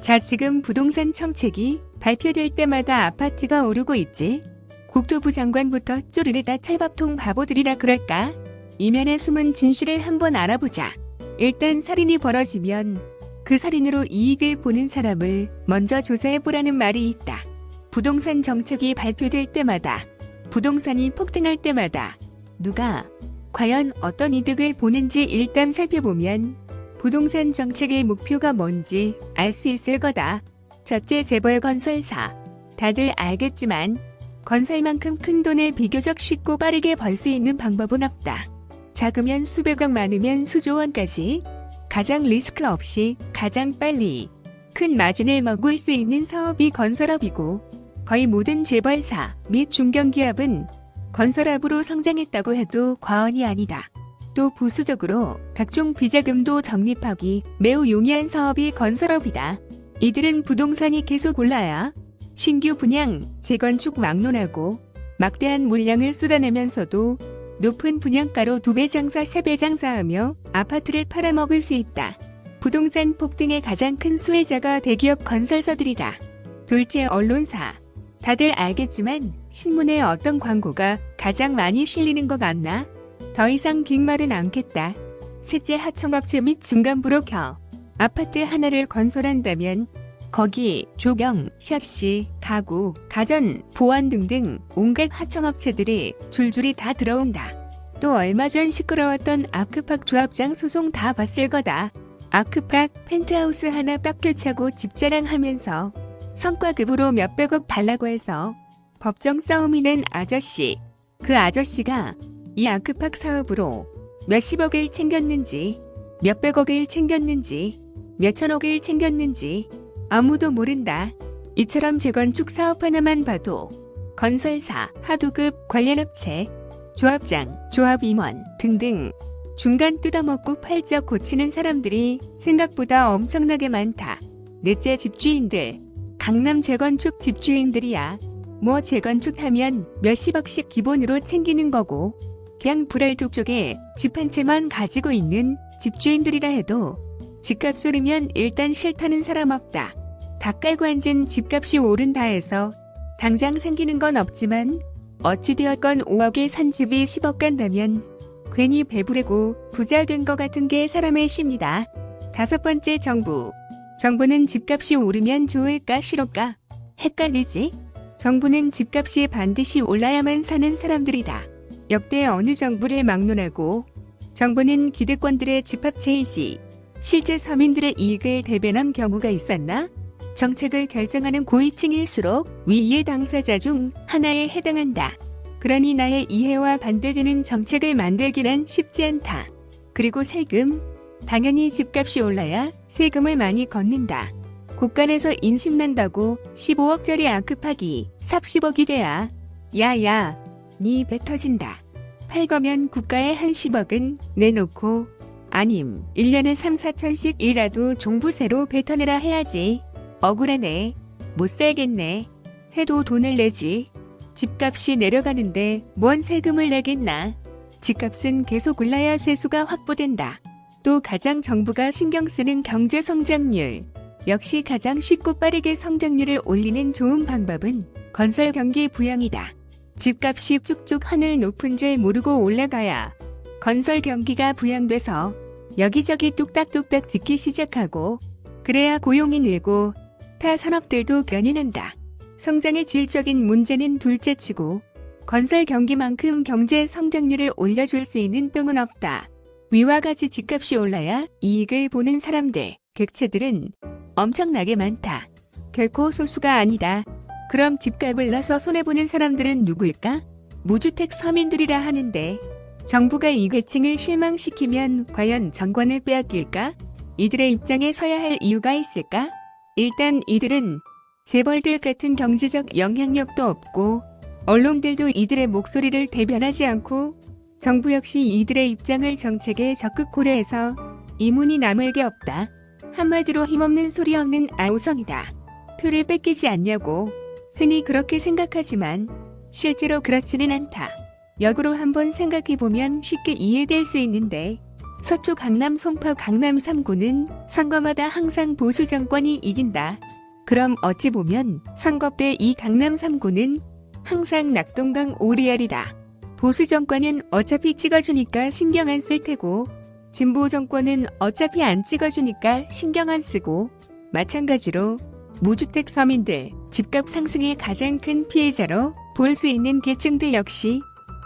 자, 지금 부동산 정책이 발표될 때마다 아파트가 오르고 있지. 국토부 장관부터 쪼르르다 찰밥통 바보들이라 그럴까? 이면에 숨은 진실을 한번 알아보자. 일단 살인이 벌어지면 그 살인으로 이익을 보는 사람을 먼저 조사해보라는 말이 있다. 부동산 정책이 발표될 때마다, 부동산이 폭등할 때마다 누가 과연 어떤 이득을 보는지 일단 살펴보면 부동산 정책의 목표가 뭔지 알 수 있을 거다. 첫째, 재벌 건설사. 다들 알겠지만 건설만큼 큰 돈을 비교적 쉽고 빠르게 벌 수 있는 방법은 없다. 작으면 수백억, 많으면 수조 원까지 가장 리스크 없이 가장 빨리 큰 마진을 먹을 수 있는 사업이 건설업이고, 거의 모든 재벌사 및 중견기업은 건설업으로 성장했다고 해도 과언이 아니다. 또 부수적으로 각종 비자금도 적립하기 매우 용이한 사업이 건설업이다. 이들은 부동산이 계속 올라야 신규 분양, 재건축 막론하고 막대한 물량을 쏟아내면서도 높은 분양가로 2배 장사, 3배 장사하며 아파트를 팔아먹을 수 있다. 부동산 폭등의 가장 큰 수혜자가 대기업 건설사들이다. 둘째, 언론사. 다들 알겠지만 신문에 어떤 광고가 가장 많이 실리는 것 같나? 더 이상 긴 말은 않겠다. 셋째, 하청업체 및 중간브로커. 아파트 하나를 건설한다면 거기 조경, 샤시, 가구, 가전, 보안 등등 온갖 하청업체들이 줄줄이 다 들어온다. 또 얼마 전 시끄러웠던 아크팍 조합장 소송 다 봤을 거다. 아크팍 펜트하우스 하나 딱 펼차고 집 자랑하면서 성과급으로 몇백억 달라고 해서 법정 싸움이 난 아저씨. 그 아저씨가 이 아크팍 사업으로 몇십억을 챙겼는지, 몇백억을 챙겼는지, 몇천억을 챙겼는지 아무도 모른다. 이처럼 재건축 사업 하나만 봐도 건설사, 하도급 관련업체, 조합장, 조합임원 등등 중간 뜯어먹고 팔적 고치는 사람들이 생각보다 엄청나게 많다. 넷째, 집주인들. 강남 재건축 집주인들이야. 뭐 재건축하면 몇십억씩 기본으로 챙기는 거고, 그냥 불알뚝 쪽에 집 한 채만 가지고 있는 집주인들이라 해도 집값 오르면 일단 싫다는 사람 없다. 다 깔고 앉은 집값이 오른다 해서 당장 생기는 건 없지만 어찌되었건 5억에 산 집이 10억 간다면 괜히 배부르고 부자 된 것 같은 게 사람의 심리다. 다섯 번째, 정부. 정부는 집값이 오르면 좋을까 싫을까? 헷갈리지? 정부는 집값이 반드시 올라야만 사는 사람들이다. 역대 어느 정부를 막론하고 정부는 기득권들의 집합체이지 실제 서민들의 이익을 대변한 경우가 있었나? 정책을 결정하는 고위층일수록 위의 당사자 중 하나에 해당한다. 그러니 나의 이해와 반대되는 정책을 만들기란 쉽지 않다. 그리고 세금. 당연히 집값이 올라야 세금을 많이 걷는다. 곳간에서 인심난다고 15억짜리 아크팍이 30억이 돼야 야야 니 배 터진다. 팔 거면 국가에 한 10억은 내놓고, 아님 1년에 3, 4천씩이라도 종부세로 뱉어내라 해야지. 억울하네. 못 살겠네. 해도 돈을 내지. 집값이 내려가는데 뭔 세금을 내겠나. 집값은 계속 올라야 세수가 확보된다. 또 가장 정부가 신경 쓰는 경제 성장률. 역시 가장 쉽고 빠르게 성장률을 올리는 좋은 방법은 건설 경기 부양이다. 집값이 쭉쭉 하늘 높은 줄 모르고 올라가야 건설 경기가 부양돼서 여기저기 뚝딱뚝딱 짓기 시작하고, 그래야 고용이 늘고 타 산업들도 견인한다. 성장의 질적인 문제는 둘째치고 건설 경기만큼 경제 성장률을 올려줄 수 있는 뿅은 없다. 위와 같이 집값이 올라야 이익을 보는 사람들, 객체들은 엄청나게 많다. 결코 소수가 아니다. 그럼 집값을 넣어서 손해보는 사람들은 누굴까? 무주택 서민들이라 하는데 정부가 이 계층을 실망시키면 과연 정권을 빼앗길까? 이들의 입장에 서야 할 이유가 있을까? 일단 이들은 재벌들 같은 경제적 영향력도 없고 언론들도 이들의 목소리를 대변하지 않고 정부 역시 이들의 입장을 정책에 적극 고려해서 이문이 남을 게 없다. 한마디로 힘없는 소리 없는 아우성이다. 표를 뺏기지 않냐고. 흔히 그렇게 생각하지만 실제로 그렇지는 않다. 역으로 한번 생각해보면 쉽게 이해될 수 있는데, 서초 강남 송파 강남 3구는 선거마다 항상 보수 정권이 이긴다. 그럼 어찌 보면 선거 때 이 강남 3구는 항상 낙동강 오리알이다. 보수 정권은 어차피 찍어주니까 신경 안 쓸 테고 진보 정권은 어차피 안 찍어주니까 신경 안 쓰고 마찬가지로 무주택 서민들, 집값 상승의 가장 큰 피해자로 볼 수 있는 계층들 역시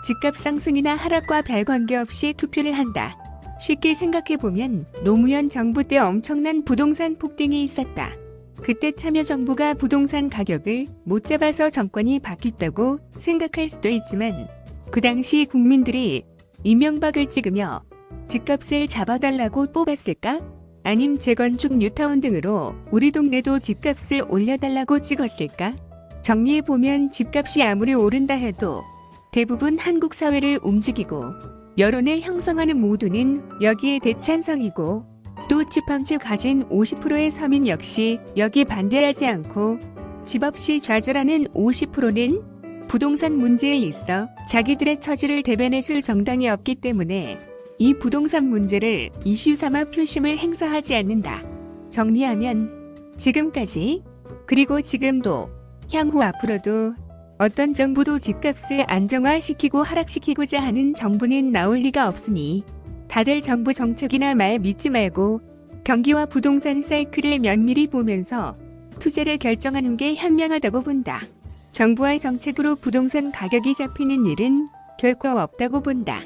집값 상승이나 하락과 별 관계없이 투표를 한다. 쉽게 생각해보면 노무현 정부 때 엄청난 부동산 폭등이 있었다. 그때 참여정부가 부동산 가격을 못 잡아서 정권이 바뀌었다고 생각할 수도 있지만 그 당시 국민들이 이명박을 찍으며 집값을 잡아달라고 뽑았을까? 아님 재건축 뉴타운 등으로 우리 동네도 집값을 올려달라고 찍었을까? 정리해보면 집값이 아무리 오른다 해도 대부분 한국 사회를 움직이고 여론을 형성하는 모두는 여기에 대찬성이고 또 집 한 채 가진 50%의 서민 역시 여기에 반대하지 않고 집 없이 좌절하는 50%는 부동산 문제에 있어 자기들의 처지를 대변해줄 정당이 없기 때문에 이 부동산 문제를 이슈 삼아 표심을 행사하지 않는다. 정리하면 지금까지 그리고 지금도 향후 앞으로도 어떤 정부도 집값을 안정화시키고 하락시키고자 하는 정부는 나올 리가 없으니 다들 정부 정책이나 말 믿지 말고 경기와 부동산 사이클을 면밀히 보면서 투자를 결정하는 게 현명하다고 본다. 정부의 정책으로 부동산 가격이 잡히는 일은 결코 없다고 본다.